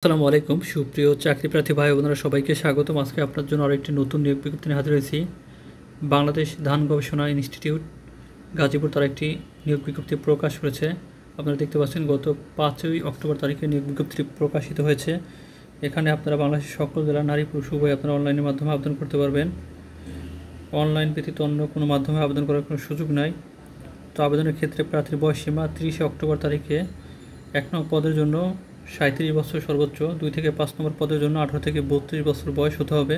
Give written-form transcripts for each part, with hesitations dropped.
আসসালামু আলাইকুম সুপ্রিয় চাকরি প্রার্থী ভাই বোনেরা সবাইকে স্বাগতম। আজকে আপনার জন্য আরেকটি নতুন নিয়োগ বিজ্ঞপ্তি নিয়ে হাজির হয়েছি। বাংলাদেশ ধান গবেষণা ইনস্টিটিউট গাজীপুর তার একটি নিয়োগ বিজ্ঞপ্তি প্রকাশ করেছে। আপনারা দেখতে পাচ্ছেন গত 5ই অক্টোবর তারিখে নিয়োগ বিজ্ঞপ্তি প্রকাশিত হয়েছে। এখানে আপনারা বাংলাদেশের সকল জেলা নারী পুরুষ উভয় আপনারা অনলাইনের মাধ্যমে আবেদন করতে পারবেন। অনলাইন ব্যতীত অন্য কোনো মাধ্যমে আবেদন করার কোনো সুযোগ নাই। তো আবেদনের ক্ষেত্রে প্রার্থীর বয়সসীমা 30 অক্টোবর তারিখে 1 নং পদের জন্য 37 বছর সর্বোচ্চ, 2 থেকে 5 নম্বর পদের জন্য 18 থেকে 32 বছর বয়স হতে হবে।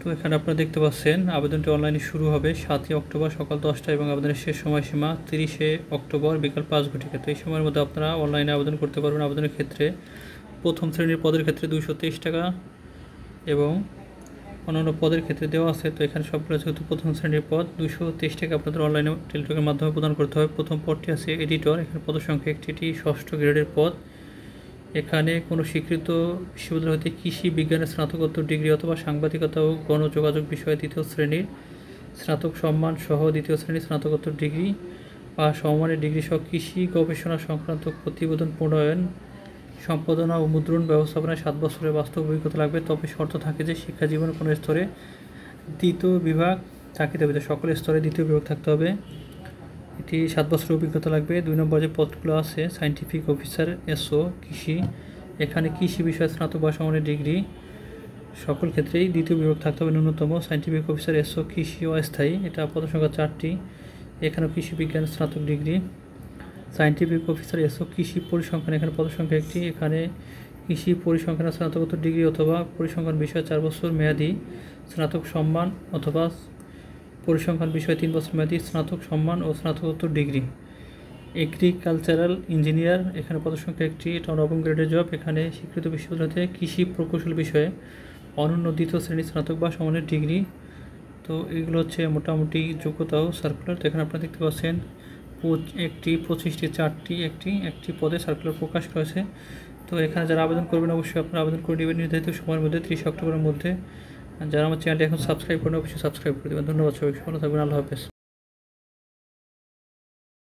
তো এখানে আপনারা দেখতে পাচ্ছেন আবেদনটি অনলাইনে শুরু হবে 7ই অক্টোবর সকাল 10টায় এবং আবেদনের শেষ সময়সীমা 30শে অক্টোবর বিকাল 5 ঘটিকা। তো এই সময়ের মধ্যে আপনারা অনলাইনে আবেদন করতে পারবেন। আবেদনের ক্ষেত্রে প্রথম শ্রেণীর পদের ক্ষেত্রে 223 টাকা এবং অন্যান্য পদের ক্ষেত্রে দেওয়া আছে। তো এখানে সবগুলো যেহেতু প্রথম শ্রেণীর পদ 223 টাকা আপনাদের অনলাইনে টেলিটকের মাধ্যমে প্রদান করতে হবে। প্রথম পদটি আছে এডিটর, এখানে পদের সংখ্যা একটি, 6ষ্ঠ গ্রেডের পদ। এখানে কোনো স্বীকৃত বিশ্ববিদ্যালয় হতে কৃষি বিজ্ঞানের স্নাতকোত্তর ডিগ্রি অথবা সাংবাদিকতা ও গণযোগাযোগ বিষয়ে 2য় শ্রেণীর স্নাতক সম্মান সহ 2য় শ্রেণীর স্নাতকোত্তর ডিগ্রি বা সমমানের ডিগ্রি সহ কৃষি গবেষণা সংক্রান্ত প্রতিবেদন প্রণয়ন, সম্পাদনা ও মুদ্রণ ব্যবস্থাপনায় 7 বছরের বাস্তব অভিজ্ঞতা লাগবে। তবে শর্ত থাকে যে শিক্ষা জীবনের কোনো স্তরে 2য় বিভাগ থাকিতে হবে, সকল স্তরে 2য় বিভাগ থাকতে হবে। এটি 7 বছরের অভিজ্ঞতা লাগবে। 2 নম্বর যে পদগুলো আছে সায়েন্টিফিক অফিসার এসও কৃষি, এখানে কৃষি বিষয়ে স্নাতক বা সমমানের ডিগ্রি, সকল ক্ষেত্রেই 2য় বিভাগ থাকতে হবে ন্যূনতম। সায়েন্টিফিক অফিসার এসও কৃষি অস্থায়ী, এটা পদসংখ্যা 4টি, এখানেও কৃষি বিজ্ঞান স্নাতক ডিগ্রি। সায়েন্টিফিক অফিসার এসও কৃষি পরিসংখ্যান, এখানে পদসংখ্যা 1টি, এখানে কৃষি পরিসংখ্যান স্নাতকোত্তর ডিগ্রি অথবা পরিসংখ্যান বিষয়ে 4 বছর মেয়াদি স্নাতক সম্মান অথবা পরিসংখ্যান বিষয়ে 3 বছর মেয়াদি স্নাতক সম্মান ও স্নাতকোত্তর ডিগ্রি। এগ্রিকালচারাল ইঞ্জিনিয়ার, এখানে পদসংখ্যা 1টি, এটা 9ম গ্রেডের জব। এখানে স্বীকৃত বিশ্ববিদ্যালয়তে কৃষি প্রকৌশল বিষয়ে অনন্য 2য় শ্রেণীর স্নাতক বা সমানের ডিগ্রি। তো এগুলো হচ্ছে মোটামুটি যোগ্যতাও সার্কুলার। তো এখানে আপনারা দেখতে পাচ্ছেন 25টি, 4টি, একটি পদে সার্কুলার প্রকাশ করেছে। তো এখানে যারা আবেদন করবেন অবশ্যই আপনারা আবেদন করে নেবেন নির্ধারিত সময়ের মধ্যে 30 অক্টোবরের মধ্যে। যারা আমার চ্যানেলটি এখন সাবস্ক্রাইব করেন অবশ্যই সাবস্ক্রাইব করে দেবেন। ধন্যবাদ সবাইকে, ভালো থাকবেন, আল্লাহ হাফেজ।